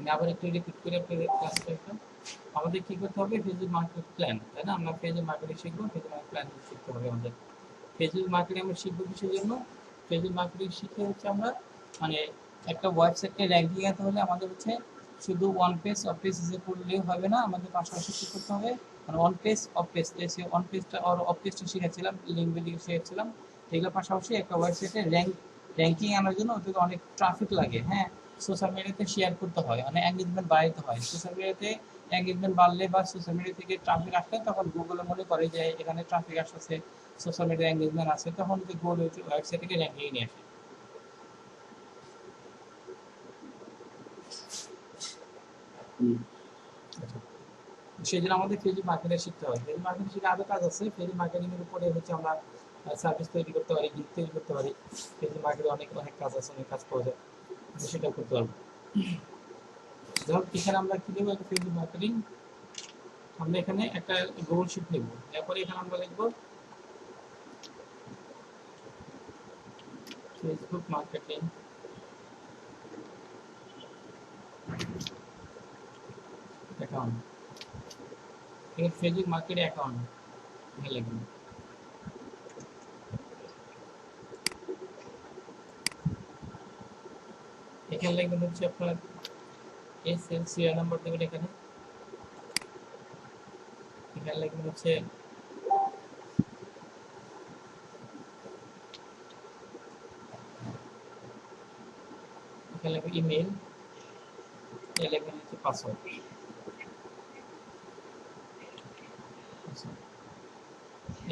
আমি আবার একটু রিপিট করে আপনাদের ক্লাসটা একটা আমাদের কি করতে হবে ফেসবুক মার্কেট প্ল্যান, তাই না? আমরা ফেসবুক মার্কেটিং শিখবো, ফেসবুক মার্কেট প্ল্যান শিখতে হবে আমাদের। ফেসবুক মার্কেটিং আমরা শিখবো কিসের জন্য? ফেসবুক মার্কেটিং শিখে হচ্ছে আমরা মানে একটা ওয়েবসাইটকে র্যাঙ্কিং আনতে হলে আমাদের হচ্ছে শুধু ওয়ান পেজ অফ পেজ করলেও হবে না, আমাদের পাশাপাশি কী করতে হবে, মানে one page of page, one পেজটা আর অফ পেজটা শিখেছিলাম, লিঙ্ক বিল্ডিং শিখেছিলাম, এগুলোর পাশাপাশি একটা ওয়েবসাইটে র্যাঙ্কিং আনার জন্য ওদেরকে অনেক ট্রাফিক লাগে, হ্যাঁ, সোশ্যাল মিডিয়াতে শেয়ার করতে হয়, মানে এঙ্গেজমেন্ট বাড়াইতে হয়। সোশ্যাল মিডিয়াতে এঙ্গেজমেন্ট বাড়লে বা সোশ্যাল মিডিয়া থেকে ট্রাফিক আসলে তখন গুগলে মনে করে যে এখানে ট্রাফিক আসছে, সোশ্যাল মিডিয়া এঙ্গেজমেন্ট আছে, তখন গুগল ওয়েবসাইট থেকে র্যাঙ্কিং নিয়ে আসে। সেই জন্য আমাদের ফেসবুক মার্কেটিং শিখতে হয়। ফেসবুক মার্কেটিং শিখে আরও কাজ আছে। ফেসবুক মার্কেটিং এর উপরে হচ্ছে আমরা সার্ভিস তৈরি করতে পারি, গিগ তৈরি করতে পারি। ফেসবুক মার্কেটে অনেক অনেক কাজ আছে, অনেক কাজ পাওয়া যায়, আমরা সেটাও করতে পারবো। ধর এখানে আমরা কি দেবো, একটা ফেসবুক মার্কেটিং, আমরা এখানে একটা গুগল শিট নেব, এরপরে এখানে আমরা লিখবো ফেসবুক মার্কেটিং অ্যাকাউন্ট, এখানে ফেসবুক মার্কেটিং অ্যাকাউন্ট এখানে লিখবো। এখানে লিখবেন হচ্ছে আপনার সিরিয়াল নাম্বার দেবেন, এখানে এখানে লিখবেন হচ্ছে এখানে লিখবেন ইমেল, এখানে লিখবেন হচ্ছে পাসওয়ার্ড।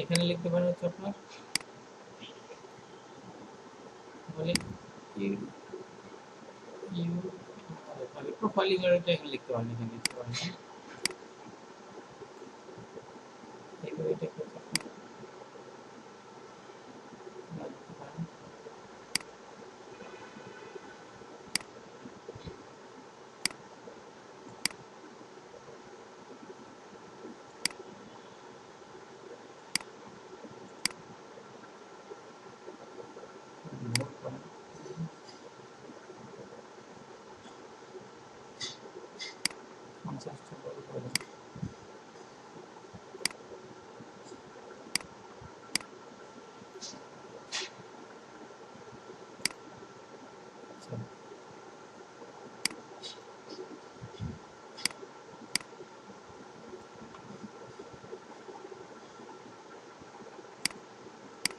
এখানে লিখতে পারেন হচ্ছে আপনার বলে প্রোফাইলিং এর এটা এখানে লিখতে পারেন, এখানে লিখতে পারেন এইভাবে এটা করতে পারেন।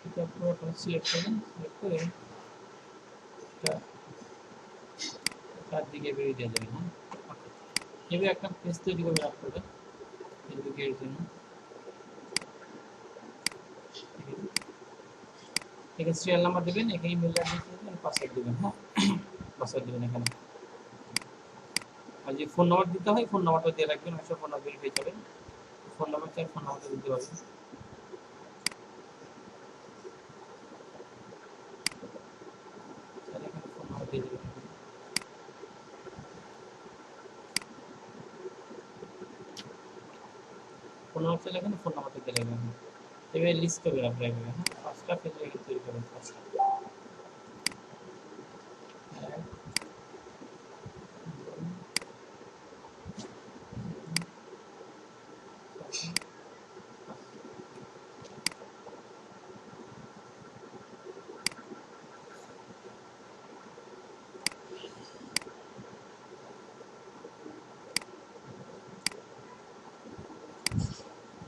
এটা পুরো আপনারা সিলেক্ট করবেন, সিলেক্ট করে এটা চারদিকে বেরিয়ে দেওয়া যাবে, হ্যাঁ। এভাবে একটা পেজ তৈরি করবেন আপনারা ফেসবুকের জন্য। এখানে সিরিয়াল নাম্বার দেবেন, এখানে ইমেল অ্যাড্রেস দেবেন, পাসওয়ার্ড দেবেন, হ্যাঁ, পাসওয়ার্ড দেবেন এখানে। আর যে ফোন নাম্বার দিতে হয়, ফোন নাম্বারটা দিয়ে রাখবেন, অবশ্যই ফোন নাম্বার পেয়ে যাবেন। ফোন নাম্বার চাই, ফোন নাম্বারটা দিতে পারবেন। তাহলে এখানে ফোন নাম্বার দিয়ে দেবেন। ফোন নাম্বার চাইলে এখানে ফোন নাম্বারটা দিয়ে রাখবেন। এভাবে লিস্ট করবেন আপনারা, এভাবে, হ্যাঁ, পাঁচটা ফেসবুক তৈরি করবেন, পাঁচটা।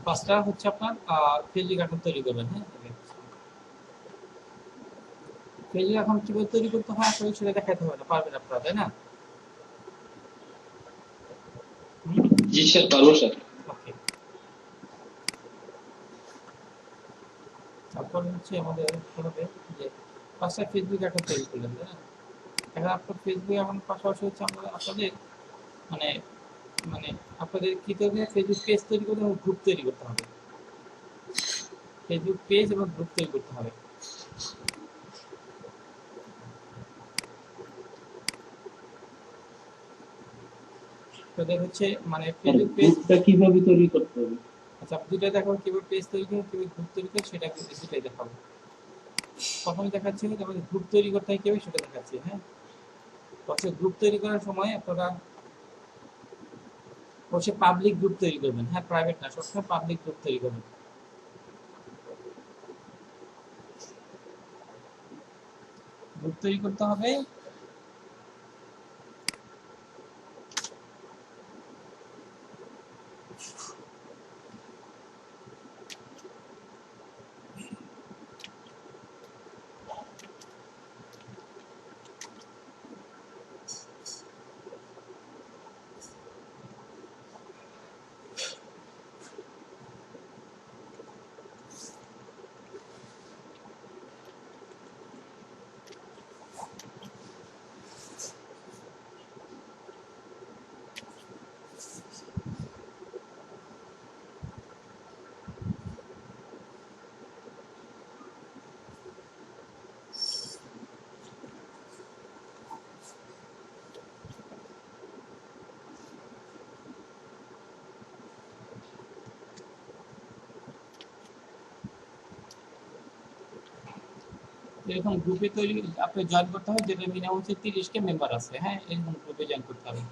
পাঁচটা হচ্ছে আপনার ফেসবুক অ্যাকাউন্ট তৈরি করবেন, হ্যাঁ। ফেসবুক অ্যাকাউন্ট কিভাবে তৈরি করতে হয় আসলে সেটা দেখাতে হবে না, পারবেন আপনারা, তাই না? জি স্যার, পারবো স্যার। ওকে, তারপর হচ্ছে আমাদের হবে যে পাঁচটা ফেসবুক অ্যাকাউন্ট তৈরি করলেন, তাই না? এখন আপনার ফেসবুক অ্যাকাউন্ট পাশাপাশি হচ্ছে আমরা আপনাদের মানে মানে আপনাদের কি করতে হবে, ফেসবুক পেজ তৈরি করতে হবে, গ্রুপ তৈরি করতে হবে। ফেসবুক পেজ এবং গ্রুপ তৈরি করতে হবে। তাদের হচ্ছে মানে ফেসবুক পেজ গ্রুপটা কিভাবে তৈরি করতে হবে? আচ্ছা, দুটো দেখাবো, কিভাবে পেজ তৈরি করে কিভাবে গ্রুপ তৈরি করে সেটা দুটাই দেখাবো। প্রথমে দেখাচ্ছি আমাদের গ্রুপ তৈরি করতে হয় কিভাবে সেটা দেখাচ্ছি, হ্যাঁ। প্রথমে গ্রুপ তৈরি করার সময় আপনারা অবশ্যই পাবলিক গ্রুপ তৈরি করবেন, হ্যাঁ প্রাইভেট না, সবসময় পাবলিক গ্রুপ তৈরি করবেন। গ্রুপ তৈরি করতে হবে। এরকম গ্রুপে তৈরি আপনি জয়েন করতে হবে, যেটা মিনিমাম হচ্ছে 30 কে মেম্বার আছে, হ্যাঁ এরকম গ্রুপে জয়েন করতে হবে।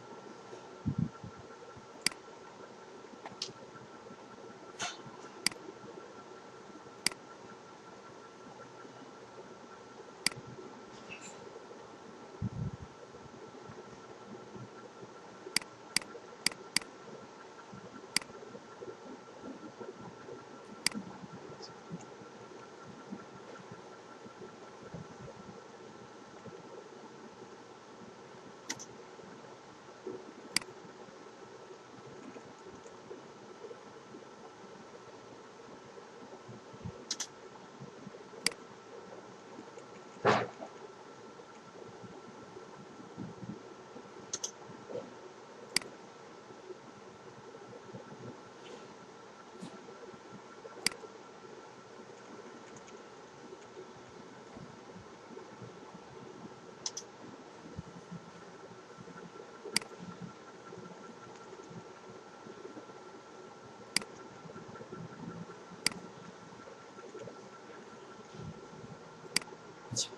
আচ্ছা,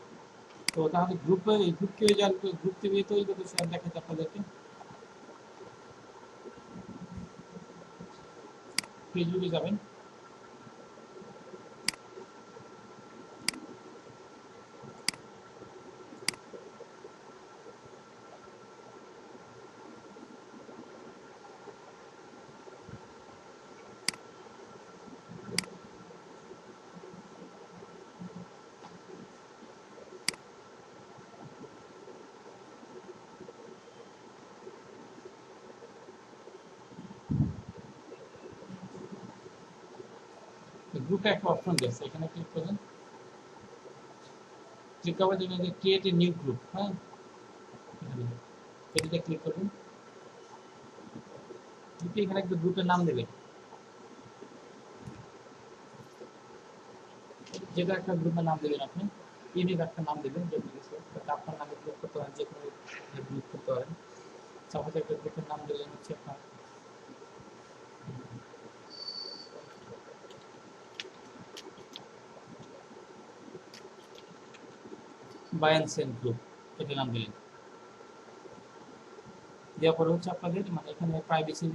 তো তাহলে গ্রুপ কেউ জয়েন করে, গ্রুপ থেকে তৈরি করতে সেটা দেখাতে আপনাদেরকে। ফেসবুকে যাবেন, গ্রুপে একটা অপশন দিয়েছে, এখানে ক্লিক করবেন। ক্লিক করার জন্য ক্রিয়েট এ নিউ গ্রুপ, হ্যাঁ এখানে এটাতে ক্লিক করবেন। এখানে একটা গ্রুপের নাম দেবেন, যেটা একটা গ্রুপের নাম দেবেন আপনি, ইউনিক একটা নাম দেবেন, যে কিছু আপনার নামে ক্লিক করতে পারেন, যে কোনো ক্লিক করতে পারেন। সাপোজ একটা গ্রুপের নাম দিলেন হচ্ছে আপনার বাই অ্যান্ড সেল গ্রুপ, এটা নাম দিলেন। দেওয়ার পরে হচ্ছে আপনাদের মানে এখানে প্রাইভেসি,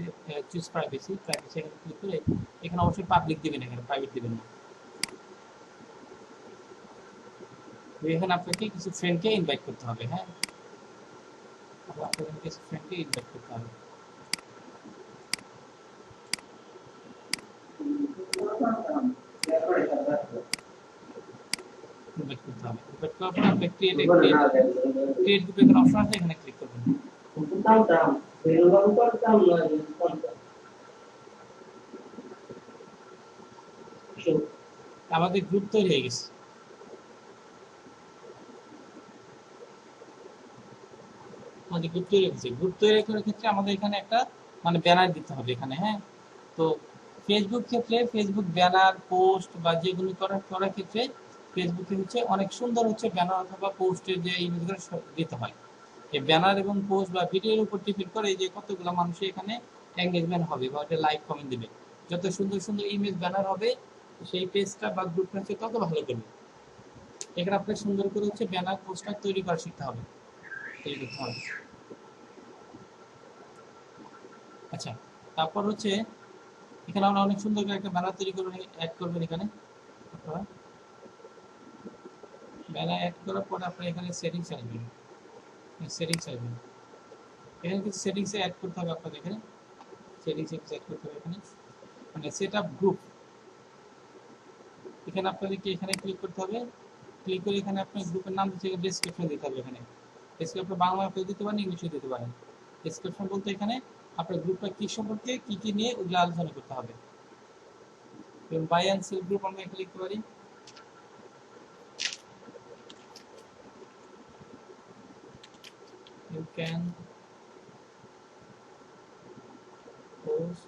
চুজ প্রাইভেসি, প্রাইভেসি এখানে ক্লিক করে এখানে অবশ্যই পাবলিক দিবেন, এখানে প্রাইভেট দিবেন না। তো এখানে আপনাকে কিছু ফ্রেন্ডকে ইনভাইট করতে হবে, হ্যাঁ আপনাদের কিছু ফ্রেন্ডকে ইনভাইট করতে হবে। ইনভাইট করতে হবে, ইনভাইট করার পর আপনি ক্রিয়েট গ্রুপে একটা অপশন আছে, এখানে ক্লিক করবেন। আমাদের গ্রুপ তৈরি হয়ে গেছে। আমাদের গ্রুপ তৈরি হয়েছে। গ্রুপ তৈরি করার ক্ষেত্রে আমাদের এখানে একটা মানে ব্যানার দিতে হবে এখানে, হ্যাঁ তো ফেসবুক ক্ষেত্রে ফেসবুক ব্যানার পোস্ট বা যেগুলো করার ক্ষেত্রে ফেসবুকে হচ্ছে অনেক সুন্দর হচ্ছে ব্যানার অথবা পোস্টের যে ইমেজগুলো দিতে হয়। এই ব্যানার এবং পোস্ট বা ভিডিওর উপর ডিপেন্ড করে যে কতগুলো মানুষ এখানে এঙ্গেজমেন্ট হবে বা ওটা লাইক কমেন্ট দিবে। যত সুন্দর সুন্দর ইমেজ ব্যানার হবে সেই পেজটা বা গ্রুপটা হচ্ছে তত ভালো করবে। এখানে আপনাকে সুন্দর করে হচ্ছে ব্যানার পোস্টার তৈরি করা শিখতে হবে, তৈরি করতে হবে। আচ্ছা, তারপর হচ্ছে এখানে আমরা অনেক সুন্দর করে একটা ব্যানার তৈরি করে অ্যাড করবেন এখানে আপনারা। ব্যানার অ্যাড করার পরে আপনারা এখানে সেটিংস আসবেন, সেটিংস আসবেন, এখানে কিছু সেটিংস অ্যাড করতে হবে আপনাদের। এখানে সেটিংস অ্যাড করতে হবে এখানে, মানে সেট আপ গ্রুপ। এখানে আপনাদেরকে এখানে ক্লিক করতে হবে, ক্লিক করে এখানে আপনার গ্রুপের নাম দিতে হবে, ডেসক্রিপশন দিতে হবে। এখানে ডেসক্রিপশন বাংলাতেও দিতে পারেন, ইংলিশে দিতে পারেন। ডেসক্রিপশন বলতে এখানে আপনার গ্রুপটা কি সম্পর্কে কি কি নিয়ে ওগুলো আলোচনা করতে হবে। এবং বাই অ্যান্ড সেল গ্রুপ আমরা এখানে লিখতে পারি। You can post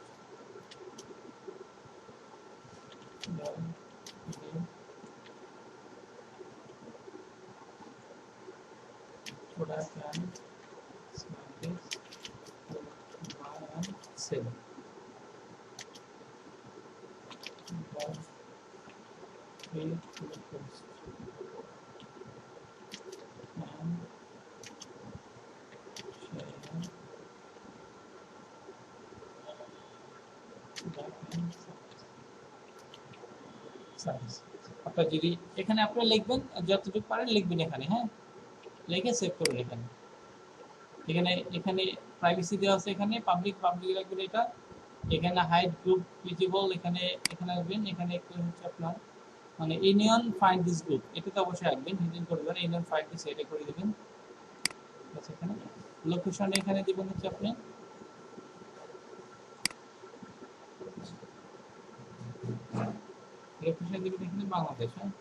the link product and service to buy and sell. The free to post and share service. আপনার যদি এখানে আপনারা লিখবেন, যতটুকু পারেন লিখবেন এখানে, হ্যাঁ, লিখে সেভ করবেন এখানে। এখানে এখানে প্রাইভেসি দেওয়া আছে, এখানে পাবলিক রাখবেন এটা। এখানে হাইড গ্রুপ ভিজিবল, এখানে এখানে আসবেন, এখানে হচ্ছে আপনার মানে ইউনিয়ন ফাইন্ড দিস গ্রুপ, এটা তো অবশ্যই রাখবেন, হিডেন করবেন, ইউনিয়ন ফাইন্ড দিস এটা করে দেবেন। আচ্ছা, এখানে লোকেশন এখানে দিবেন হচ্ছে আপনি লোকেশন দিবেন এখানে বাংলাদেশ, হ্যাঁ,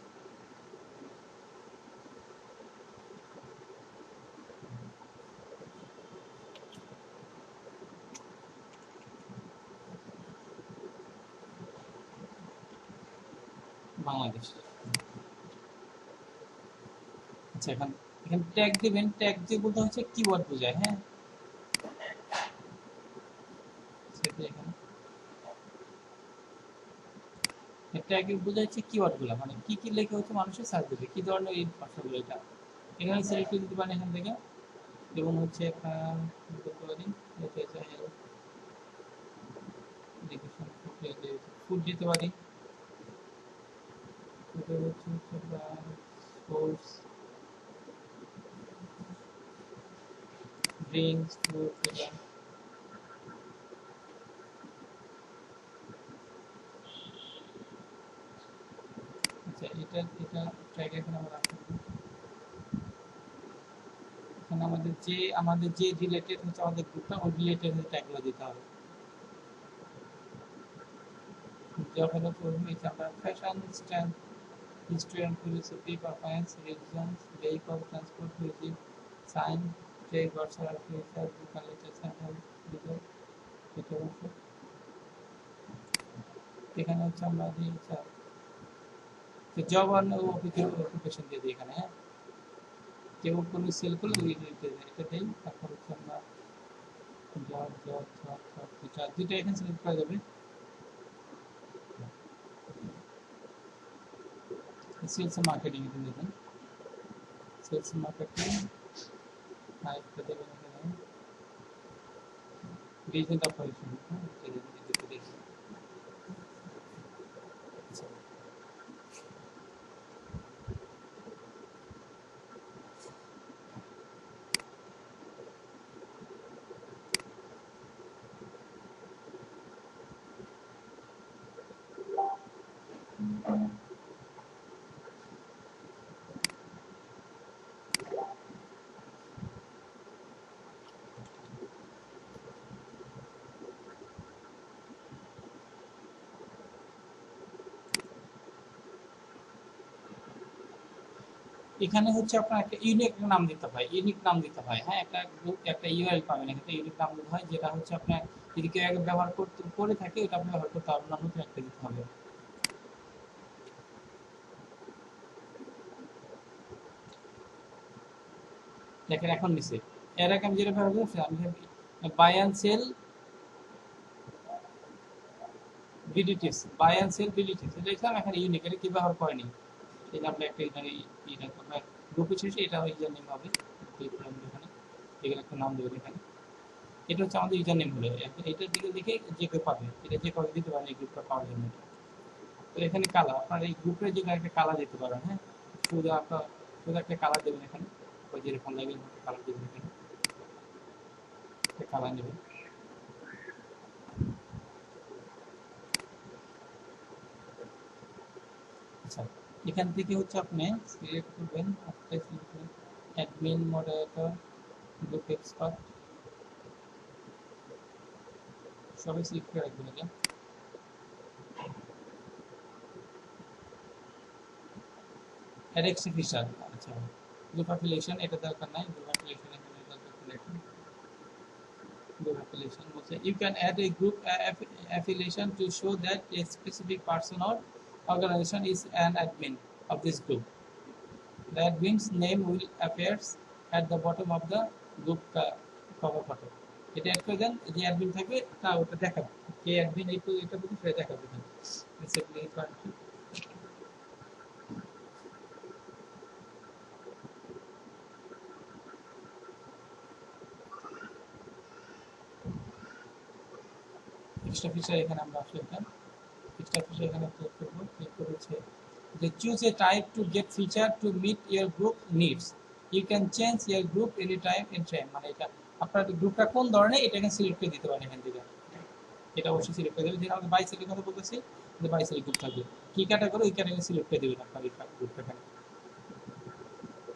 বাংলাদেশ। আচ্ছা, এখন এখানে ট্যাগ দিবেন, ট্যাগ দিয়ে বলতে হচ্ছে কিওয়ার্ড বোঝায়, হ্যাঁ, সেটা এখানে ট্যাগ বোঝাচ্ছে কিওয়ার্ড গুলো, মানে কি কি লেখা হচ্ছে মানুষের সার্চ দিবে, কি ধরনের এই ভাষাগুলো। এটা এখানে সিলেক্ট করে দিতে পারেন এখান থেকে, এবং হচ্ছে আপনার বলতে পারি ফুড দিতে পারি, সোর্স ড্রিঙ্কস ফুড। আচ্ছা, এটা ট্যাগ এখানে আমরা রাখবো। এখানে আমাদের যে রিলেটেড হচ্ছে আমাদের গ্রুপটা, ওই রিলেটেড ট্যাগগুলো দিতে হবে। যখন আমরা fashion style, history and philosophy, performance, religions, vehicle, transport, music, science, trade, virtual architecture, book and literature, and health, legal, এটা হচ্ছে এখানে হচ্ছে আমরা দিই জব আর অকুপেশন দিয়ে দিই এখানে, হ্যাঁ, কেউ কোনো সেল করলে ওই এটা দেই। তারপর হচ্ছে আমরা দুইটা এখানে সিলেক্ট করা যাবে। সেলস মার্কেটিং এটা দেবেন, সেলস মার্কেটিং আরেকটা দেবেন এখানে বিজনেস অপারেশন, হ্যাঁ, এটা দেখি। এখানে হচ্ছে আপনার একটা ইউনিক নাম দিতে হয়, হ্যাঁ, একটা গ্রুপ একটা ইউআরএল পাবেন, একটা ইউনিক নাম দিতে হয়, যেটা হচ্ছে আপনার যদি কেউ আগে ব্যবহার করে থাকে ওটা আপনি ব্যবহার করতে পারবেন না, নতুন একটা দিতে হবে। দেখেন এখন নিচে এর আগে আমি যেটা ব্যবহার করছি, আমি বাই অ্যান্ড সেল বিডিটিস, বাই অ্যান্ড সেল বিডিটিস এটা লিখলাম। এখানে ইউনিক এটা কি ব্যবহার করেনি, এই নামটা একটা এখানে গ্রুপে শেষে এটা ইউজার নেম হবে। ক্লিক করলাম এখানে, এখানে একটা নাম দেবেন এখানে। এটা হচ্ছে আমাদের ইউজার নেম হলো। এটার দিকে দেখে যে কেউ পাবে, এটা যে কাউকে দিতে পারে এই গ্রুপটা পাওয়ার জন্য। তো এখানে কালার, আপনার এই গ্রুপের জন্য একটা কালার দিতে পারেন। হ্যাঁ, শুধু আপনার শুধু একটা কালার দেবেন এখানে, ওই যেরকম লাগে কালার দেবেন এখানে, একটা কালার নেবেন। আচ্ছা, এখান থেকে হচ্ছে আপনি সিলেক্ট করবেন, অ্যাডমিন, মডারেটর, গ্রুপ এক্সপার্ট, সবই সিলেক্ট করে রাখবেন। এটা অ্যাডেক্স ফিচার। আচ্ছা, গ্রুপ অ্যাফিলিয়েশন এটা দরকার নাই, গ্রুপ অ্যাফিলিয়েশন এখানে দরকার নেই। Group affiliation বলছে you can add a group affiliation to show that a specific person or organization is an admin of this group. The admin's name will appear at the bottom of the group cover photo. এটা add করে দেন, যে admin থাকবে তা ওটা দেখাবে, কে admin এটা বলতে সেটা দেখাবে। বেসিক্যালি এক্সট্রা ফিচার এখানে আমরা আসলে এক্সট্রা ফিচার এখানে ক্লিক করব। ক্লিক করেছে যে choose a type to get feature to meet your group needs. You can change your group anytime in time, মানে এটা আপনার গ্রুপটা কোন ধরনের এটা এখানে সিলেক্ট করে দিতে পারেন এখান থেকে। এটা অবশ্যই সিলেক্ট করে দেবেন। যেটা আমাদের বাইসেলের কথা বলতেছি, যে বাইসেল গ্রুপ থাকবে, কি ক্যাটাগরি ওই ক্যাটাগরি সিলেক্ট করে দেবেন আপনার এই গ্রুপটা। এখানে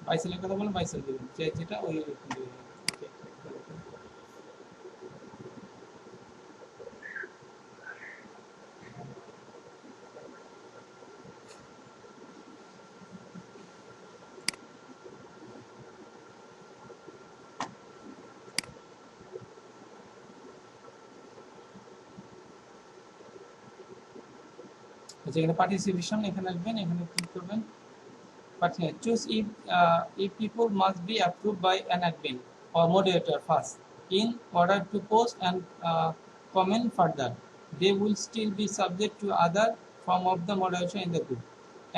বাইসেলের কথা বলেন বাইসেল দেবেন, যেটা ওই রকম দেবেন। যেখানে পার্টিসিপেশন এখানে আসবেন, এখানে ক্লিক করবেন। Choose if people must be approved by an admin or moderator first in order to post and comment further. They will still be subject to other form of the moderation in the group.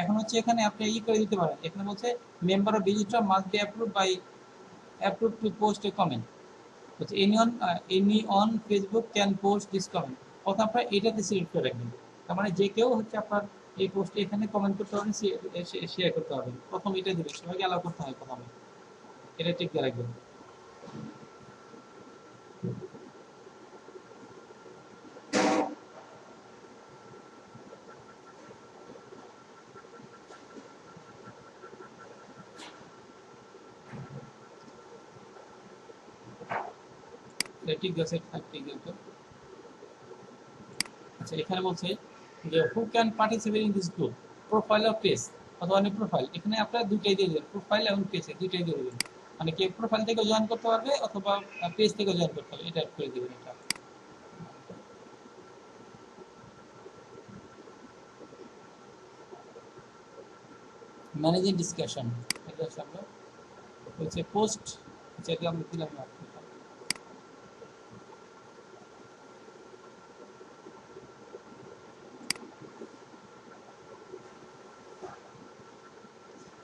এখন হচ্ছে এখানে আপনি করে দিতে পারেন, এখানে বলছে member of visitor must be approved to post a comment. হচ্ছে any on Facebook can post this comment. অথবা আপনার এটাতে সিলেক্ট করে রাখবেন, তার মানে যে কেউ হচ্ছে আপনার এই পোস্টে এখানে কমেন্ট করতে পারবেন, শেয়ার করতে পারবেন। প্রথম এটা দিবেন, সবাইকে অ্যালাউ করতে হয় প্রথমে, এটা ঠিক দিয়ে রাখবেন। এটা ঠিক আছে, ঠিক আছে। আচ্ছা, এখানে বলছে যে who can participate in this group, profile of page অথবা প্রোফাইল। এখানে আপনারা দুইটাই দিয়ে দেবেন, প্রোফাইল এবং পেজ দুইটাই দিয়ে দেবেন। মানে কে প্রোফাইল থেকে জয়েন করতে পারবে অথবা পেজ থেকে জয়েন করতে হবে, এটা করে দেবেন। এটা ম্যানেজিং ডিসকাশন, এটা আমরা হচ্ছে পোস্ট, যেটা আমরা দিলাম।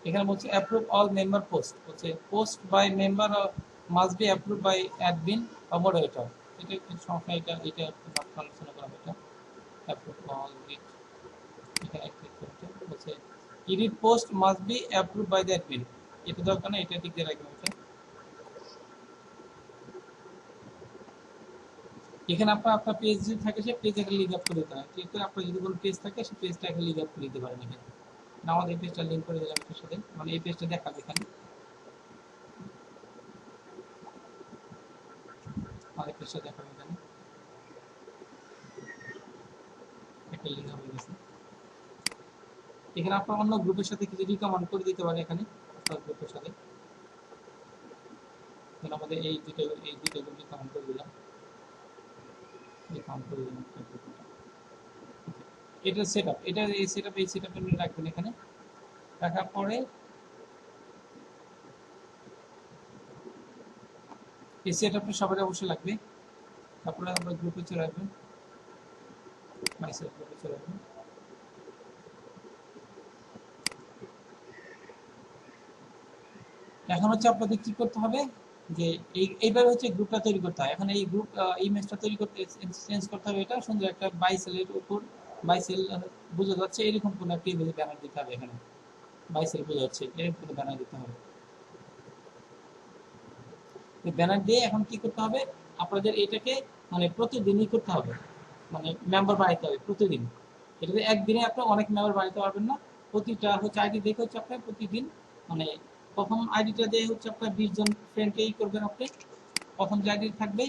এখানে বলছে অ্যাপ্রুভ অল মেম্বার পোস্ট, হচ্ছে post by member must be approve by admin বা মডারেটর। এটা একটু সমস্যা, এটা আলোচনা করা এটা অ্যাপ্রুভ অল ইট। এখানে ক্লিক করতে বলছে edit post must be approve by the admin, এটা দরকার না, এটা ঠিক দিয়ে রাখবেন। এটা এখানে আপনার পেজ যদি থাকে সে পেজ একটা লিঙ্ক আপ করে দিতে হয়। ঠিক করে আপনার যদি কোনো পেজ থাকে সেই পেজটা একটা লিঙ্ক আপ করে দিতে পারেন। এখানে আমাদের এই পেজটা লিঙ্ক করে দিলাম এটার সাথে, মানে এই পেজটা দেখাবে এখানে আমাদের পেজটা দেখাবে। এখানে একটা লিঙ্ক হয়ে গেছে। এখানে আপনার অন্য গ্রুপের সাথে কিছু রিকমেন্ড করে দিতে পারে এখানে আপনার গ্রুপের সাথে। আমাদের এই দুটো গ্রুপ রিকমেন্ড করে দিলাম, রিকমেন্ড করে দিলাম। এটা সেটআপ, এটা এই সেটআপ রাখবেন এখানে। রাখার পরে এই সেটআপটা সবার অবশ্যই লাগবে। তারপরে আমরা গ্রুপে চলে আসবেন, মাইসেলফ গ্রুপে চলে আসবেন। এখন হচ্ছে আপনাদের কি করতে হবে, যে এইভাবে হচ্ছে গ্রুপটা তৈরি করতে হয়। এখন এই গ্রুপ ইমেজটা তৈরি করতে চেঞ্জ করতে হবে, এটা সুন্দর একটা বাইসেলের উপর বাইসেল বোঝা যাচ্ছে এরকম কোনো একটা ইমেজ ব্যানার দিতে হবে। এখানে বাইসেল বোঝা যাচ্ছে এরকম কোনো ব্যানার দিতে হবে। ব্যানার দিয়ে এখন কি করতে হবে, আপনাদের এটাকে মানে প্রতিদিনই করতে হবে, মানে মেম্বার বাড়াইতে হবে প্রতিদিন। এটাতে একদিনে আপনি অনেক মেম্বার বাড়াইতে পারবেন না। প্রতিটা হচ্ছে আইডি দেখে হচ্ছে আপনার প্রতিদিন মানে প্রথম আইডিটা দিয়ে হচ্ছে আপনার 20 জন ফ্রেন্ডকে করবেন আপনি। প্রথম যে আইডি থাকবে,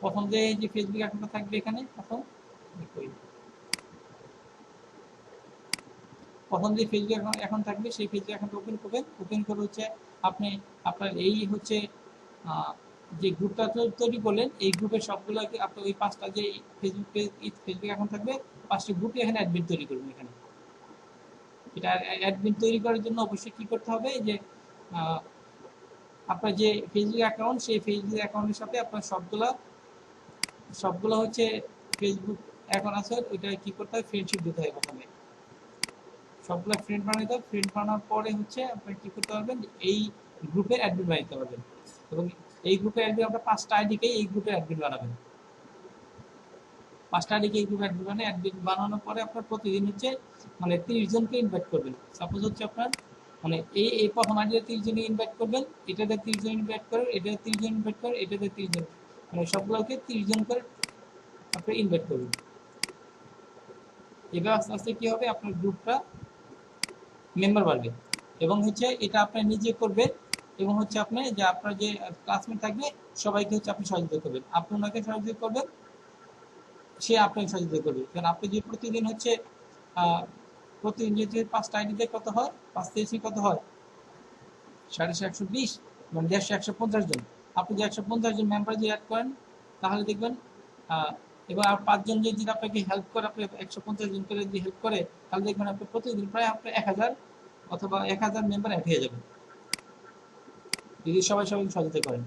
প্রথম যে ফেসবুক অ্যাকাউন্টটা থাকবে এখানে প্রথম যে ফেসবুক অ্যাকাউন্ট থাকবে সেই ফেসবুক অ্যাকাউন্ট ওপেন করবেন। ওপেন করে হচ্ছে আপনি আপনার এই হচ্ছে যে গ্রুপটা তৈরি করলেন, এই গ্রুপের সবগুলোকে আপনার ওই 5টা যে ফেসবুক অ্যাকাউন্ট থাকবে 5টা গ্রুপে এখানে অ্যাডমিন তৈরি করবেন। এখানে এটা অ্যাডমিন তৈরি করার জন্য অবশ্যই কি করতে হবে, যে আপনার যে ফেসবুক অ্যাকাউন্ট সেই ফেসবুক অ্যাকাউন্টের সাথে আপনার সবগুলো হচ্ছে ফেসবুক অ্যাকাউন্ট আছে ওইটা কি করতে হবে, ফ্রেন্ডশিপ দিতে হয় প্রথমে। সবগুলো ফ্রেন্ড বানাইতে হবে। ফ্রেন্ড বানানোর পরে হচ্ছে আপনার কি করতে পারবেন, এই গ্রুপের অ্যাডমিন বানাইতে পারবেন। এবং এই গ্রুপের অ্যাডমিন আপনার 5টা আইডিকেই এই গ্রুপের অ্যাডমিন বানাবেন। 5টা আইডিকে এই গ্রুপে অ্যাডমিন বানানোর পরে আপনার প্রতিদিন হচ্ছে মানে 30 জনকে ইনভাইট করবেন। সাপোজ হচ্ছে আপনার মানে এই প্রথম আইডিতে 30 জনকে ইনভাইট করবেন, এটাতে 30 জন ইনভাইট করেন, এটাতে 30 জন ইনভাইট করেন, এটাতে 30 জন, মানে সবগুলোকে 30 জন করে আপনি ইনভাইট করবেন। এবার আস্তে আস্তে কি হবে, আপনার গ্রুপটা মেম্বার বাড়বে। এবং হচ্ছে এটা আপনি নিজে করবেন এবং হচ্ছে আপনি যে আপনার যে ক্লাসমেট থাকবে সবাইকে হচ্ছে আপনি সহযোগিতা করবেন, আপনি ওনাকে সহযোগিতা করবেন, সে আপনাকে সহযোগিতা করবে। কারণ আপনি যে প্রতিদিন হচ্ছে প্রতিদিন যে 5টা আইডিতে কত হয়, 5 কত হয় 150 মানে 150 জন। আপনি যে 150 জন মেম্বার যদি অ্যাড করেন তাহলে দেখবেন এবার আর 5 জন যদি আপনাকে হেল্প করে, আপনি 150 জন করে যদি হেল্প করে তাহলে দেখবেন আপনি প্রতিদিন প্রায় আপনি 1000 অথবা 1000 মেম্বার অ্যাড হয়ে যাবেন যদি সবাইকে সহযোগিতা করেন।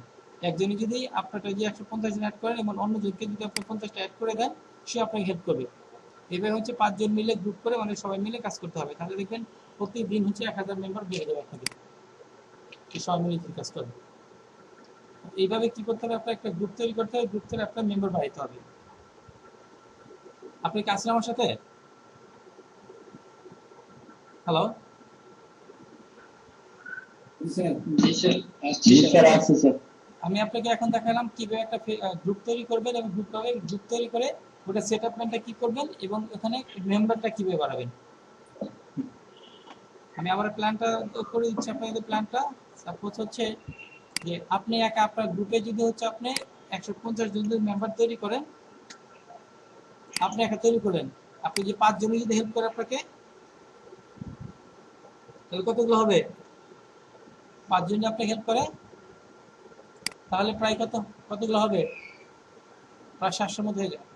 একজনই যদি আপনাকে যে 150 জন অ্যাড করেন এবং অন্যজনকে যদি আপনি 50টা অ্যাড করে দেন, সে আপনাকে হেল্প করবে। এবার হচ্ছে 5 জন মিলে গ্রুপ করে মানে সবাই মিলে কাজ করতে হবে, তাহলে দেখবেন প্রতিদিন হচ্ছে 1000 মেম্বার বেড়ে যাবে আপনাদের, সবাই মিলে কাজ করবে। এইভাবে কি করতে হবে, আপনার একটা গ্রুপ তৈরি করতে হবে, গ্রুপ থেকে আপনার মেম্বার বাড়াইতে হবে। আপনি কি আছেন আমার সাথে? হ্যালো, আমি আপনাকে এখন দেখালাম কিভাবে একটা গ্রুপ তৈরি করবেন এবং গ্রুপ তৈরি করে ওটা সেটআপমেন্টটা কি করবেন এবং ওখানে মেম্বারটা কিভাবে বাড়াবেন। আমি আবার প্ল্যানটা করে দিচ্ছি আপনাদের। প্ল্যানটা সাপোজ হচ্ছে যে আপনি একা আপনার গ্রুপে যদি হচ্ছে আপনি 150 জন মেম্বার তৈরি করেন, আপনি একা তৈরি করেন, আপনি যে 5 জনে যদি হেল্প করে আপনাকে, তাহলে কতগুলো হবে, 5 জন আপনাকে হেল্প করে তাহলে প্রায় কতগুলো হবে, প্রায় 700 মধ্যে হয়ে যায়।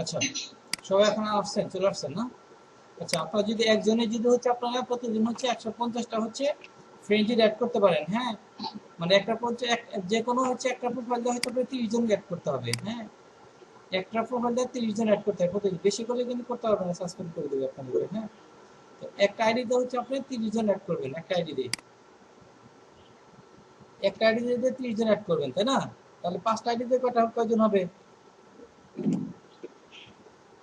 আচ্ছা, সবাই এখন আসছেন, চলে আসছেন না? আচ্ছা, আপনারা যদি একজনে যদি হচ্ছে আপনারা প্রতিদিন হচ্ছে 150টা হচ্ছে ফ্রেন্ড অ্যাড করতে পারেন। হ্যাঁ, মানে একটা যে কোনো হচ্ছে একটা প্রোফাইল দিয়ে হয়তো 30 জন অ্যাড করতে হবে। হ্যাঁ, একটা প্রোফাইল দিয়ে 30 জন অ্যাড করতে হবে প্রতিদিন, বেশি করে কিন্তু করতে পারবেন না, সাসপেন্ড করে দেবে আপনাদের। হ্যাঁ, তো একটা আইডিতে হচ্ছে আপনি 30 জন অ্যাড করবেন, একটা আইডি দিয়ে, একটা আইডি দিয়ে 30 জন অ্যাড করবেন, তাই না? তাহলে 5টা আইডিতে কয়জন হবে?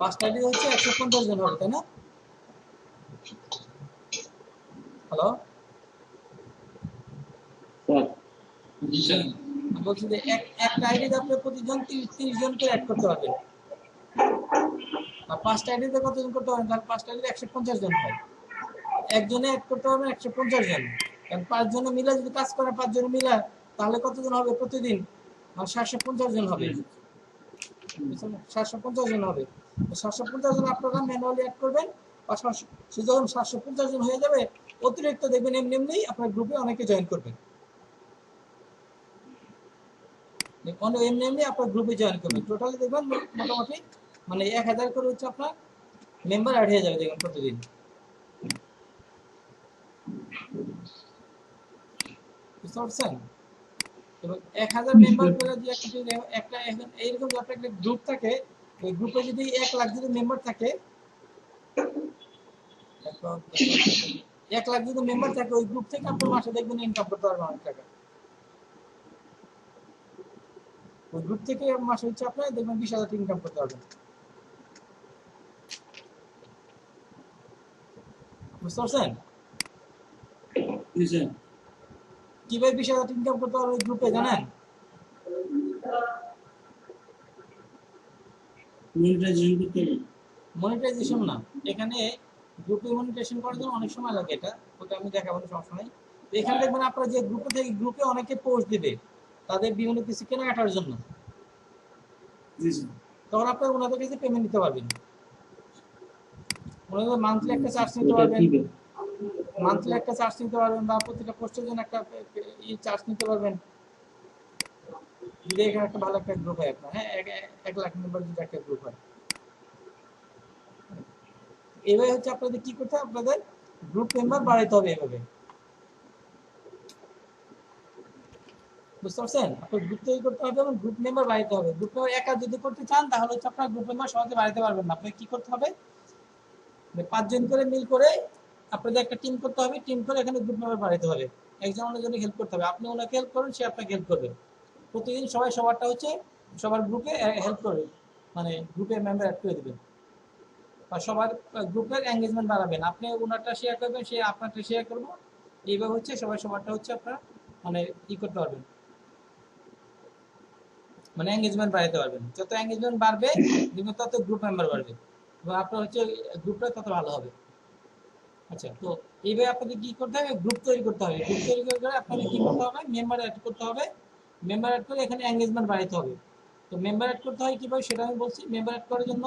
5টা আইডি হচ্ছে 150 জন হবে, তাই না? হ্যালো, স্যার জি স্যার বলছি যে একটা আইডিতে আপনি প্রতিজন 30 জন করে অ্যাড করতে পারবেন। আর 5টা আইডিতে কতজন করতে পারেন? তাহলে 5টা আইডিতে 150 জন হয়। একজনে অ্যাড করতে পারবেন 150 জন। কারণ 5 জনে মিলে যদি কাজ করে, 5 জনে মিলে, তাহলে কতজন হবে প্রতিদিন? 750 জন হবে। 750 জন হবে। 750 জন আপনারা ম্যানুয়ালি অ্যাড করবেন। পাশাপাশি সে যখন 750 জন হয়ে যাবে, অতিরিক্ত দেখবেন এমনি এমনি আপনার গ্রুপে অনেকে জয়েন করবে। এমনি এমনি আপনার গ্রুপে জয়েন করবে। টোটালি দেখবেন মোটামুটি মানে 1000 করে হচ্ছে আপনার মেম্বার অ্যাড হয়ে যাবে দেখবেন প্রতিদিন। বুঝতে পারছেন? এবং 1000 মেম্বার করে যদি একটা এইরকম একটা গ্রুপ থাকে, ওই গ্রুপে যদি 1 লাখ যদি মেম্বার থাকে, 1 লাখ যদি মেম্বার থাকে, ওই গ্রুপ থেকে আপনার মাসে দেখবেন ইনকাম করতে পারবেন অনেক টাকা। ওই গ্রুপ থেকে মাসে হচ্ছে আপনার দেখবেন 20,000 টাকা ইনকাম করতে পারবেন। বুঝতে পারছেন? জি স্যার কিভাবে 20,000 টাকা ইনকাম করতে পারবেন ওই গ্রুপে জানেন? মনিটাইজেশন করতে হবে। মনিটাইজেশন না, এখানে গ্রুপে মনিটাইজেশন করার জন্য অনেক সময় লাগে, ওটা আমি দেখাবো সমস্যা নাই। তো এখানে দেখবেন আপনারা যে গ্রুপে থেকে গ্রুপে অনেকে পোস্ট দিবে তাদের বিভিন্ন কিছু কেনাকাটার জন্য, জি স্যার তখন আপনারা ওনাদের কাছে পেমেন্ট নিতে পারবেন। ওনাদের মান্থলি একটা চার্জ নিতে ওটা পারবেন, কি বা প্রতিটা পোস্টের জন্য একটা চার্জ নিতে পারবেন। যদি এখানে একটা ভালো একটা গ্রুপ হয় আপনার, হ্যাঁ, 1 লাখ মেম্বার যদি একটা গ্রুপ হয়, এভাবে হচ্ছে আপনাদের কি করতে হবে, আপনাদের গ্রুপ মেম্বার বাড়াইতে হবে এভাবে। বুঝতে পারছেন? আপনার গ্রুপ তৈরি করতে হবে এবং গ্রুপ মেম্বার বাড়াইতে হবে। গ্রুপ মেম্বার একা যদি করতে চান তাহলে হচ্ছে আপনার গ্রুপ মেম্বার সহজে বাড়াইতে পারবেন না। আপনাকে কি করতে হবে, 5 জন করে মিল করে আপনাদের একটা টিম করতে হবে, টিম করে এখানে গ্রুপ মেম্বার বাড়াইতে হবে। একজন অন্যজনকে হেল্প করতে হবে, আপনি ওনাকে হেল্প করবেন, সে আপনাকে হেল্প করবে। প্রতিদিন সবাই সবারটা হচ্ছে সবার গ্রুপে হেল্প করবে, মানে গ্রুপে মেম্বার অ্যাড করে দেবেন, বা সবার গ্রুপের এঙ্গেজমেন্ট বাড়াবেন। আপনি ওনারটা শেয়ার করবেন, সে আপনারটা শেয়ার করবো, এইভাবে হচ্ছে সবাই সবারটা হচ্ছে আপনার মানে ই করতে পারবেন, মানে এঙ্গেজমেন্ট বাড়াতে পারবেন। যত এঙ্গেজমেন্ট বাড়বে দেখবেন তত গ্রুপ মেম্বার বাড়বে এবং আপনার হচ্ছে গ্রুপটা তত ভালো হবে। আচ্ছা, তো এইভাবে আপনাদের কি করতে হবে, গ্রুপ তৈরি করতে হবে। গ্রুপ তৈরি করে আপনাদের কি করতে হবে, মেম্বার অ্যাড করতে হবে। মেম্বার অ্যাড করে এখানে এঙ্গেজমেন্ট বাড়াতে হবে। তো মেম্বার অ্যাড করতে হয় কিভাবে সেটা আমি বলছি। মেম্বার অ্যাড করার জন্য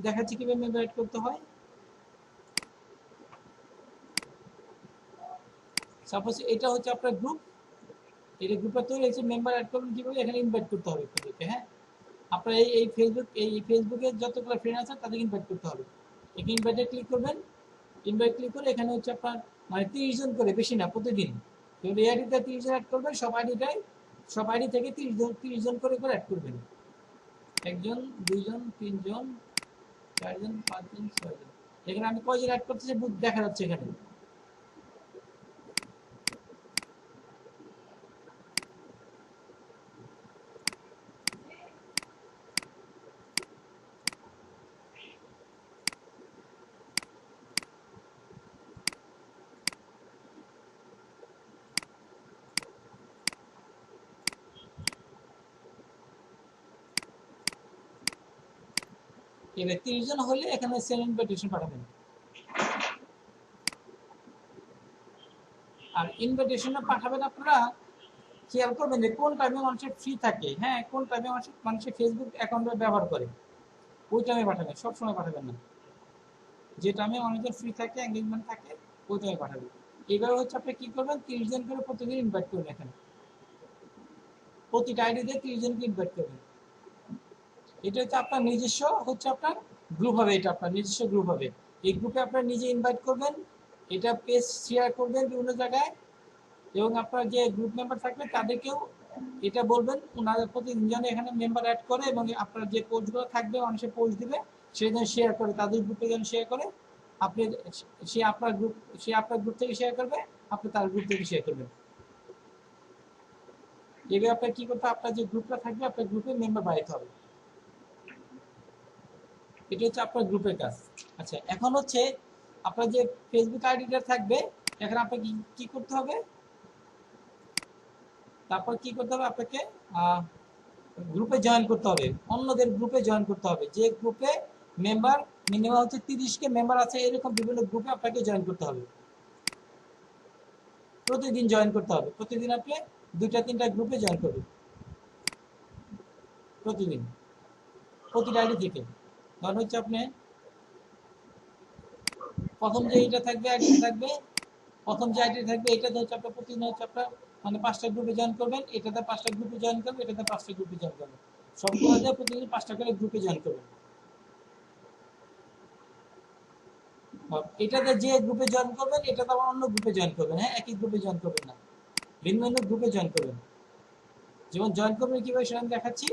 দেখাচ্ছি কিভাবে মেম্বার অ্যাড করতে হয়। সাপোজ এটা হচ্ছে আপনার গ্রুপ, এটা গ্রুপে তৈরি হয়েছে, মেম্বার অ্যাড করবেন কিভাবে, এখানে ইনভাইট করতে হবে আপনাদেরকে। হ্যাঁ, আপনার ফেসবুকে যতগুলো ফ্রেন্ড আছে তাদের ইনভাইট করতে হবে। এখানে ইনভাইটে ক্লিক করবেন, ইনভাইট ক্লিক করে এখানে হচ্ছে আপনার মানে 30 জন করে, বেশি না, প্রতিদিন এই আইডিতে 30 জন অ্যাড করবেন। সব আইডি থেকে 30 জন করে অ্যাড করবেন। 1 জন, 2 জন, 3 জন, 4 জন, 5 জন, 6 জন। এখানে আমি কয়জন অ্যাড করতেছি দেখা যাচ্ছে এখানে। এবার 30 জন হলে এখানে সেন্ড ইনভাইটেশন পাঠাবেন। আর ইনভাইটেশনটা পাঠাবেন আপনারা খেয়াল করবেন যে কোন টাইমে মানুষের ফ্রি থাকে। হ্যাঁ, কোন টাইমে মানুষের ফেসবুক অ্যাকাউন্ট ব্যবহার করে, ওই টাইমে পাঠাবেন, সবসময় পাঠাবেন না। যে টাইমে মানুষের ফ্রি থাকে, এঙ্গেজমেন্ট থাকে, ওই টাইমে পাঠাবেন। এইভাবে হচ্ছে আপনি কি করবেন, 30 জন করে প্রতিদিন ইনভাইট করবেন। এখানে প্রতিটা আইডি দিয়ে 30 জনকে ইনভাইট করবেন। এটা হচ্ছে আপনার নিজস্ব হচ্ছে আপনার গ্রুপ হবে, এটা আপনার নিজস্ব গ্রুপ হবে। এই গ্রুপে আপনার নিজে ইনভাইট করবেন, এটা পেজ শেয়ার করবেন বিভিন্ন জায়গায়, এবং আপনার যে গ্রুপ মেম্বার থাকবে তাদেরকেও এটা বলবেন ওনারা প্রতিদিন যেন এখানে মেম্বার অ্যাড করে এবং আপনার যে পোস্টগুলো থাকবে মানুষের পোস্ট দিবে সে যেন শেয়ার করে, তাদের গ্রুপে যেন শেয়ার করে। আপনি সে আপনার গ্রুপ থেকে শেয়ার করবে, আপনি তার গ্রুপ থেকে শেয়ার করবেন। এভাবে আপনার কি করতে হবে, আপনার যে গ্রুপটা থাকবে আপনার গ্রুপে মেম্বার বাড়াইতে হবে। এটা হচ্ছে আপনার গ্রুপের কাজ। আচ্ছা, এখন হচ্ছে আপনার যে ফেসবুক আইডিটা থাকবে, এখন আপনাকে কি করতে হবে, তারপর কি করতে হবে, আপনাকে গ্রুপে জয়েন করতে হবে, অন্যদের গ্রুপে জয়েন করতে হবে। যে গ্রুপে মেম্বার মিনিমাম হচ্ছে 30 কে মেম্বার আছে, এরকম বিভিন্ন গ্রুপে আপনাকে জয়েন করতে হবে। প্রতিদিন জয়েন করতে হবে, প্রতিদিন আপনি 2টা-3টা গ্রুপে জয়েন করবেন প্রতিদিন, প্রতিটা আইডি থেকে। কারণ হচ্ছে আপনি প্রথম যে এইটা থাকবে, আইডি থাকবে, প্রথম যে আইডি থাকবে এটাতে হচ্ছে আপনার প্রতিদিন হচ্ছে আপনার মানে 5টা গ্রুপে জয়েন করবেন, এটাতে 5টা গ্রুপে জয়েন করবেন, এটাতে 5টা গ্রুপে জয়েন করবেন, সবগুলো দিয়ে প্রতিদিন 5টা করে গ্রুপে জয়েন করবেন। এটাতে যে গ্রুপে জয়েন করবেন এটাতে আবার অন্য গ্রুপে জয়েন করবেন, হ্যাঁ, একই গ্রুপে জয়েন করবেন না, ভিন্ন ভিন্ন গ্রুপে জয়েন করবেন। যেমন জয়েন করবেন কিভাবে সেটা আমি দেখাচ্ছি।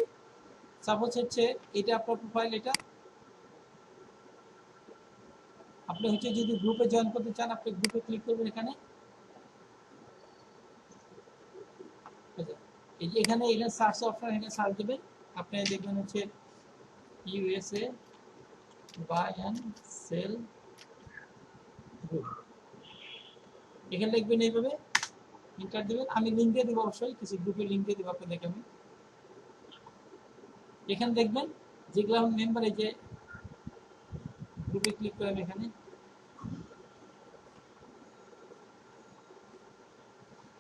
সাপোজ হচ্ছে এটা আপনার প্রোফাইল, এটা আপনি হচ্ছে যদি গ্রুপে জয়েন করতে চান আপনি গ্রুপে ক্লিক করবেন এখানে। এই যে এখানে সার্চ অপশন, এখানে সার্চ দেবেন, আপনি দেখবেন হচ্ছে USA buy and sell group, এখানে লিখবেন এইভাবে, ইন্টার দেবেন। আমি লিঙ্ক দিয়ে দেবো, অবশ্যই কিছু গ্রুপের লিঙ্ক দিয়ে দেবো আপনাদেরকে আমি। এখানে দেখবেন যেগুলো মেম্বার, এই যে গ্রুপে ক্লিক করে আমি এখানে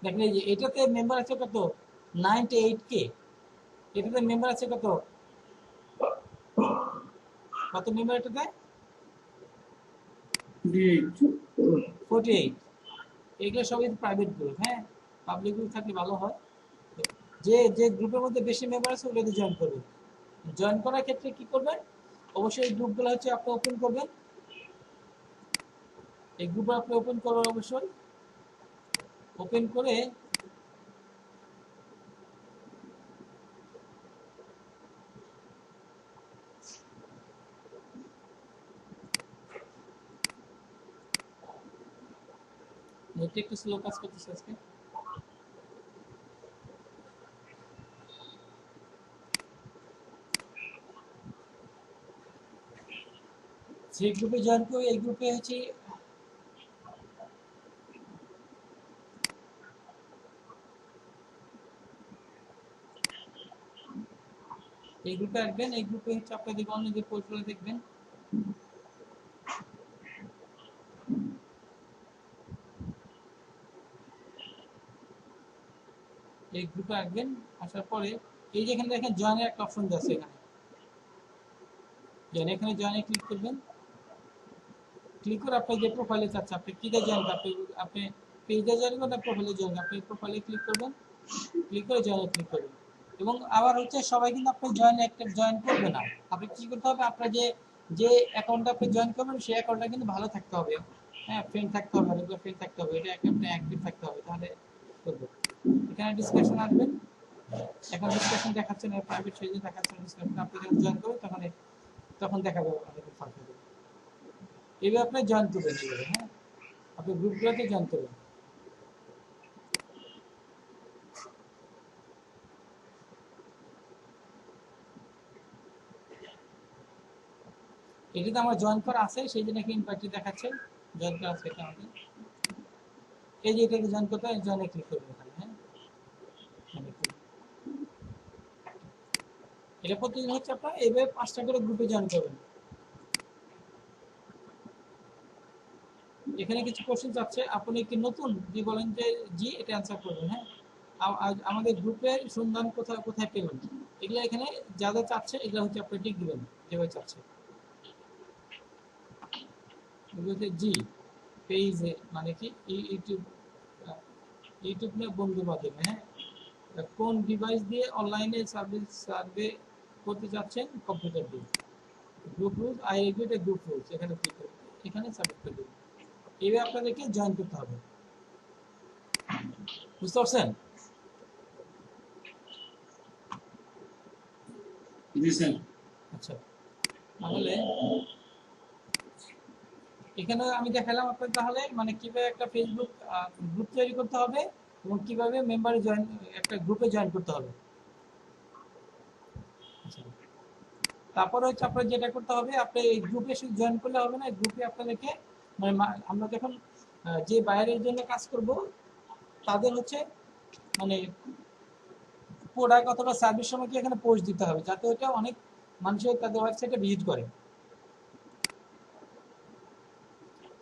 দেখেন, এই যে এটাতে মেম্বার আছে কত, 98K। এটাতে মেম্বার আছে কত, কত মেম্বার এটাতে, 48। এগুলো সবই প্রাইভেট গ্রুপ, হ্যাঁ, পাবলিক গ্রুপ থাকলে ভালো হয়। যে যে গ্রুপের মধ্যে বেশি মেম্বার আছে ওটাতে জয়েন করবেন। জয়েন করার ক্ষেত্রে কি করবেন, অবশ্যই এই গ্রুপগুলো হচ্ছে আপনি ওপেন করবেন। এই গ্রুপ আপনি ওপেন করবেন, অবশ্যই ওপেন করে নেটে একটু স্লো কাজ করতেছে আজকে। যে গ্রুপে জয়েন করবে এই গ্রুপে হচ্ছে এই গ্রুপে আসবেন। এই গ্রুপে হচ্ছে আপনাদের অন্য যে পোস্টগুলো দেখবেন, এই গ্রুপে আসবেন। আসার পরে এই যে এখানে দেখেন জয়েনের একটা অপশন আছে, এখানে জয়েন, এখানে জয়েনে ক্লিক করবেন। ক্লিক করে আপনি যে প্রোফাইলে চাচ্ছেন, আপনি কি দিয়ে জয়েন করবেন, আপনি পেজে জয়েন করবেন না প্রোফাইলে জয়েন করবেন, আপনি প্রোফাইলে ক্লিক করবেন, ক্লিক করে জয়েনে ক্লিক করবেন। এবং আবার হচ্ছে সবাই কিন্তু আপনি জয়েন করবে না, আপনি কি করতে হবে, আপনার যে যে অ্যাকাউন্টে আপনি জয়েন করবেন সেই অ্যাকাউন্টটা কিন্তু ভালো থাকতে হবে, হ্যাঁ, ফ্রেন্ড থাকতে হবে, রেগুলার ফ্রেন্ড থাকতে হবে, এটা আপনি অ্যাক্টিভ থাকতে হবে, তাহলে করবে। এখানে ডিসকাশন আসবেন, এখন ডিসকাশন দেখাচ্ছেন, প্রাইভেট সেজে দেখাচ্ছেন ডিসকাশন, আপনি যখন জয়েন করবেন তখন তখন দেখাবে আপনাদের ফাঁকা দেবে। এইভাবে আপনি জয়েন করবেন, এইভাবে, হ্যাঁ, আপনি গ্রুপগুলোতে জয়েন করবেন। এটাতে আমার জয়েন করা আছে, সেই জন্য কি ইনভাইটে দেখাচ্ছে জয়েন করা আছে এটা আমাদের। এই যে এটাকে জয়েন করতে হয়, জয়েনে ক্লিক করবেন এখানে, হ্যাঁ, এটা প্রতিদিন হচ্ছে আপনার এইভাবে 5টা করে গ্রুপে জয়েন করবেন। এখানে কিছু কোশ্চেন আছে, আপনি কি নতুন, যদি বলেন যে জি, এটা অ্যান্সার করবেন, হ্যাঁ। আমাদের গ্রুপের সন্ধান কোথায় কোথায় পেলেন, এগুলো এখানে যা যা চাচ্ছে এগুলো হচ্ছে আপনি টিক দিবেন যেভাবে চাচ্ছে। এগুলো হচ্ছে জি পেজে, মানে কি ইউটিউব, ইউটিউব নিয়ে বন্ধুর মাধ্যমে, হ্যাঁ, কোন ডিভাইস দিয়ে অনলাইনে সার্ভে করতে চাচ্ছেন, কম্পিউটার দিয়ে। Group rules, I agree to group rules, এখানে ক্লিক করবেন, এখানে সাবমিট করে দেবেন। এইভাবে আপনাদেরকে জয়েন করতে হবে। বুঝতে পারছেন? জি স্যার। আচ্ছা, তাহলে এখানে আমি দেখালাম আপনার তাহলে মানে কিভাবে একটা ফেসবুক গ্রুপ তৈরি করতে হবে এবং কিভাবে মেম্বারে জয়েন, একটা গ্রুপে জয়েন করতে হবে। আচ্ছা, তারপরে হচ্ছে আপনার যেটা করতে হবে, আপনি এই গ্রুপে শুধু জয়েন করলে হবে না, গ্রুপে আপনাদেরকে মানে আমরা যখন যে বাইরের জন্য কাজ করব তাদের হচ্ছে মানে প্রোডাক্ট অথবা সার্ভিস সম্পর্কে এখানে পোস্ট দিতে হবে, যাতে ওটা অনেক মানুষের তাদের ওয়েবসাইটে ভিজিট করে।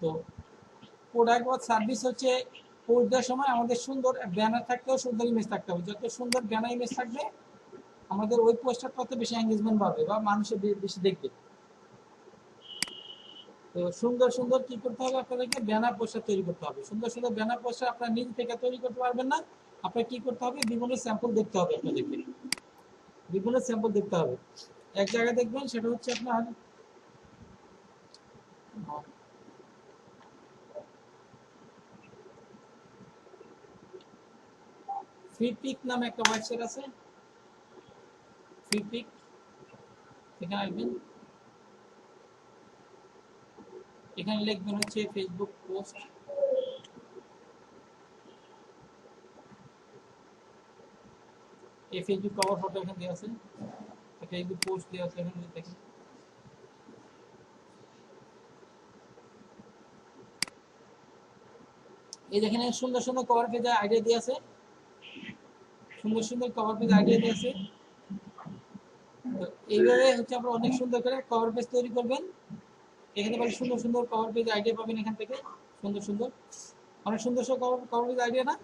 তো প্রোডাক্ট বা সার্ভিস হচ্ছে পোস্ট দেওয়ার সময় আমাদের সুন্দর ব্যানার থাকতে হবে, সুন্দর ইমেজ থাকতে হবে। যত সুন্দর ব্যানার ইমেজ থাকবে আমাদের ওই পোস্টটা তত বেশি এঙ্গেজমেন্ট পাবে বা মানুষের বেশি দেখবে। তো সুন্দর সুন্দর কি করতে হবে, আপনাদেরকে ব্যানার পোস্টার তৈরি করতে হবে। সুন্দর সুন্দর ব্যানার পোস্টার আপনার নিজ থেকে তৈরি করতে পারবেন না, আপনার কি করতে হবে, বিভিন্ন স্যাম্পল দেখতে হবে আপনাদেরকে, বিভিন্ন স্যাম্পল দেখতে হবে। এক জায়গায় দেখবেন সেটা হচ্ছে আপনার ফ্রিপিক নামে একটা ওয়েবসাইট আছে, ফ্রিপিক, এখানে আসবেন, এখানে লিখবেন হচ্ছে ফেসবুক পোস্ট, এই ফেসবুক কভার ফটো এখানে দেওয়া আছে, ফেসবুক পোস্ট দেওয়া আছে এখানে দেখেন। এই দেখেন সুন্দর সুন্দর কভার পেজে আইডিয়া দিয়ে আছে, সুন্দর সুন্দর কভার পেজ আইডিয়া দিয়ে আছে। তো এইভাবে হচ্ছে আপনারা অনেক সুন্দর করে কভার পেজ তৈরি করবেন। এখানে পাবেন সুন্দর সুন্দর কভার পেজ আইডিয়া পাবেন, এখান থেকে সুন্দর সুন্দর অনেক সুন্দর সুন্দর কভার পেজ আইডিয়া না।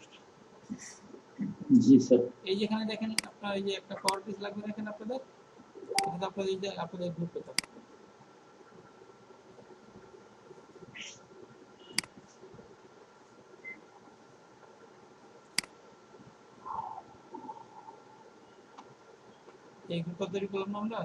জি স্যার। এই যেখানে দেখেন আপনার এই যে একটা কভার পেজ লাগবে দেখেন আপনাদের, এখানে আপনাদের এই যে আপনাদের গ্রুপ পেতে এই গ্রুপটা তৈরি করলাম না আমরা।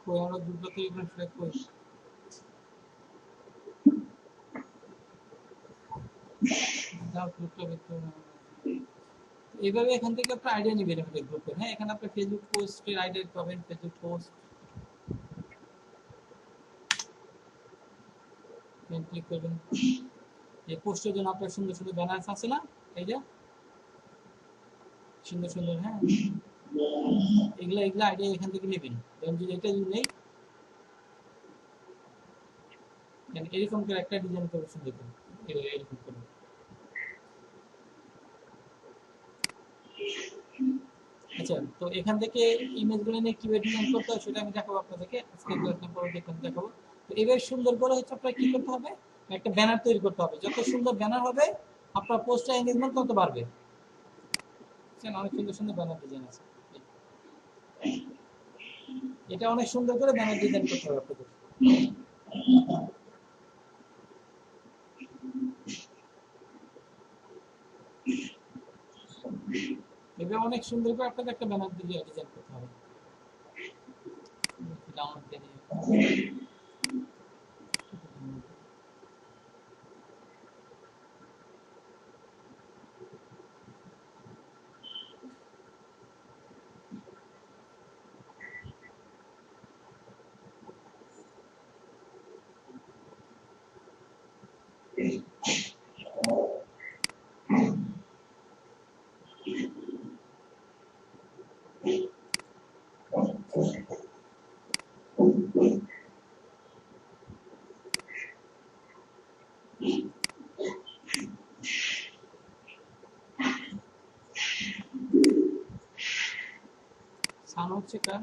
কই আমরা গ্রুপটা তৈরি করে সেটা কই, যাও গ্রুপটা বের করে নাও। এইভাবে এখান থেকে আপনি আইডিয়া নেবেন আমাদের গ্রুপে। হ্যাঁ, এখানে আপনি ফেসবুক পোস্টের আইডিয়া পাবেন, ফেসবুক পোস্ট ক্লিক করবেন। এই পোস্টের জন্য আপনার সুন্দর সুন্দর ব্যানার আছে না, এই যে সুন্দর সুন্দর, হ্যাঁ এগুলা এগুলা আইডিয়া এখান থেকে নেবেন। যেমন যদি এটা যদি নেই, এরকম করে একটা ডিজাইন করবে সুন্দর করে, এরকম করে। আচ্ছা, তো এখান থেকে ইমেজগুলো নিয়ে কিভাবে ডিজাইন করতে হয় সেটা আমি দেখাবো আপনাদেরকে, আজকে ক্লাসের পরে দেখাবো। তো এবার সুন্দর করে হচ্ছে আপনার কি করতে হবে, একটা ব্যানার তৈরি করতে হবে। যত সুন্দর ব্যানার হবে আপনার পোস্টার এঙ্গেজমেন্ট তত বাড়বে। অনেক সুন্দর সুন্দর ব্যানার ডিজাইন আছে, এটা অনেক সুন্দর করে ব্যানার ডিজাইন করতে হবে আপনাদের। এটা অনেক সুন্দর করে আপনাদের একটা ব্যানার ডিজাইন করতে হবে। ডাউনলোড দিয়ে সান হচ্ছে কার?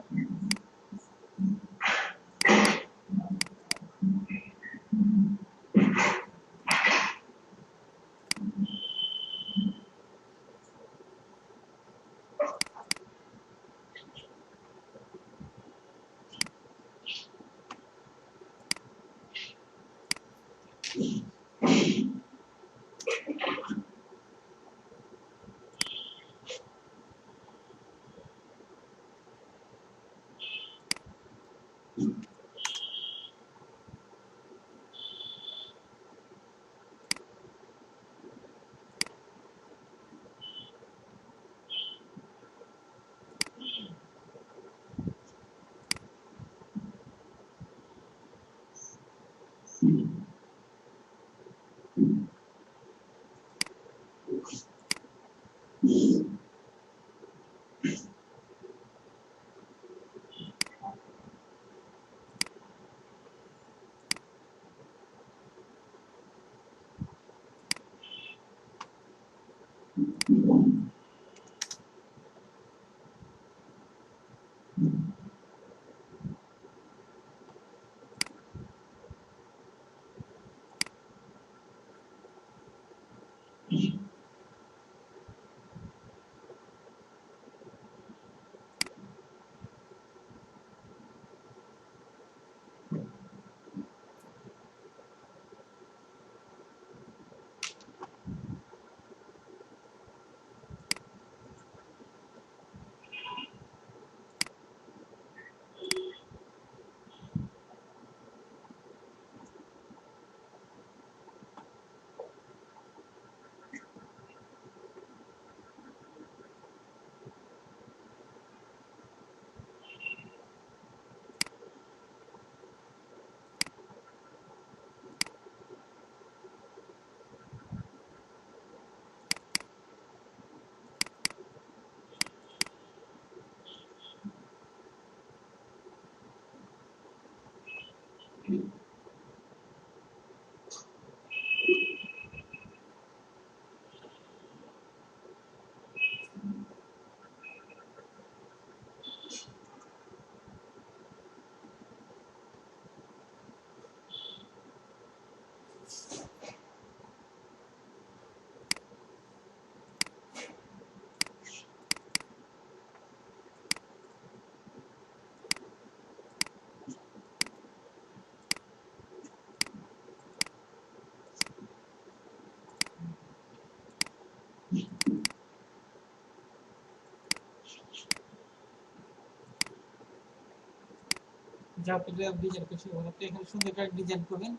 যা আপনি ডিজাইন করছি আপনি এখানে সুন্দর করে ডিজাইন করবেন,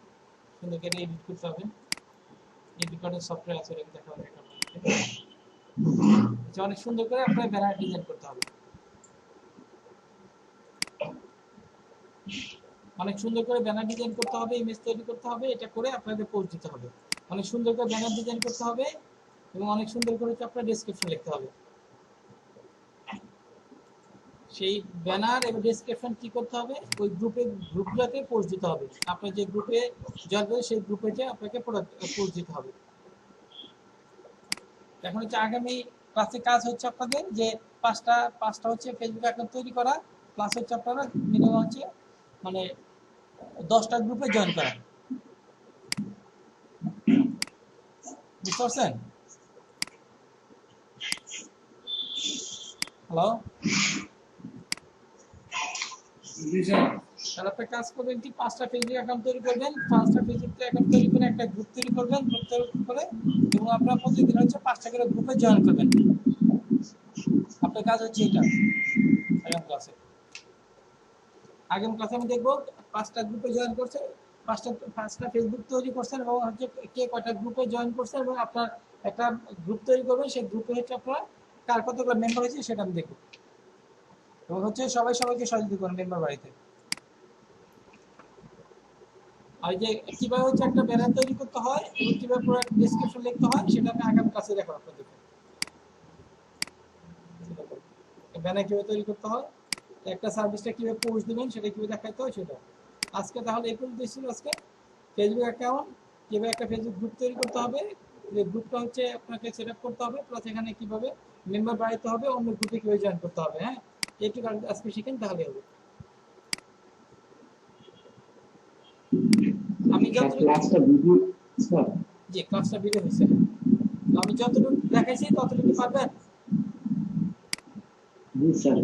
সুন্দর করে এডিট করতে হবে। এডিট করার সফটওয়্যার আছে, এটা দেখা হবে এটা অনেক সুন্দর করে আপনার ব্যানার ডিজাইন করতে হবে, অনেক সুন্দর করে ব্যানার ডিজাইন করতে হবে, ইমেজ তৈরি করতে হবে, এটা করে আপনাদের পোস্ট দিতে হবে। অনেক সুন্দর করে ব্যানার ডিজাইন করতে হবে এবং অনেক সুন্দর করে আপনার ডেসক্রিপশন লিখতে হবে। সেই ব্যানার এবং ডেসক্রিপশন কি করতে হবে, ওই গ্রুপগুলোতে পোস্ট দিতে হবে। আপনার যে গ্রুপে জয়েন করবে সেই গ্রুপে যে আপনাকে পোস্ট দিতে হবে। এখন হচ্ছে আগামী ক্লাসে কাজ হচ্ছে আপনাদের যে পাঁচটা হচ্ছে ফেসবুক অ্যাকাউন্ট তৈরি করা, প্লাস হচ্ছে আপনারা মিনিমাম হচ্ছে মানে 10টা গ্রুপে জয়েন করা। বুঝতে পারছেন? হ্যালো, তাহলে আপনি কাজ করবেন কি, 5টা ফেসবুক অ্যাকাউন্ট তৈরি করবেন, 5টা ফেসবুক অ্যাকাউন্ট তৈরি করে একটা গ্রুপ তৈরি করবেন, গ্রুপ তৈরি করে এবং আপনারা প্রতিদিন হচ্ছে 5টা করে গ্রুপে জয়েন করবেন। আপনার কাজ হচ্ছে এটা। আগামী ক্লাসে আমি দেখবো 5টা গ্রুপে জয়েন করছে, 5টা ফেসবুক তৈরি করছেন এবং হচ্ছে কে কয়টা গ্রুপে জয়েন করছে এবং আপনার একটা গ্রুপ তৈরি করবেন, সেই গ্রুপে হচ্ছে আপনার কার কতগুলো মেম্বার হয়েছে সেটা আমি দেখবো এবং হচ্ছে সবাইকে সহযোগিতা করুন মেম্বার বাড়িতে। আর যে কিভাবে হচ্ছে একটা ব্যানার তৈরি করতে হয় এবং কিভাবে পুরো ডেসক্রিপশন লিখতে হয় সেটা আমি আগামী ক্লাসে দেখাবো আপনাদের। ব্যানার কিভাবে তৈরি করতে হয়, একটা সার্ভিসটা কিভাবে পোস্ট দিবেন সেটা কিভাবে দেখাইতে হয় সেটা। আজকে তাহলে এই পর্যন্ত ছিল আজকে ফেসবুক অ্যাকাউন্ট কিভাবে একটা ফেসবুক গ্রুপ তৈরি করতে হবে, যে গ্রুপটা হচ্ছে আপনাকে সেট আপ করতে হবে, প্লাস এখানে কিভাবে মেম্বার বাড়াইতে হবে, অন্য গ্রুপে কিভাবে জয়েন করতে হবে। হ্যাঁ, এইটুকু আজকে শিখেন তাহলে হবে। আমি যতটুকু ক্লাসটা ভিডিও স্যার যে ক্লাসটা ভিডিও হয়েছে, তো আমি যতটুকু দেখাইছি ততটুকু পারবেন। জি স্যার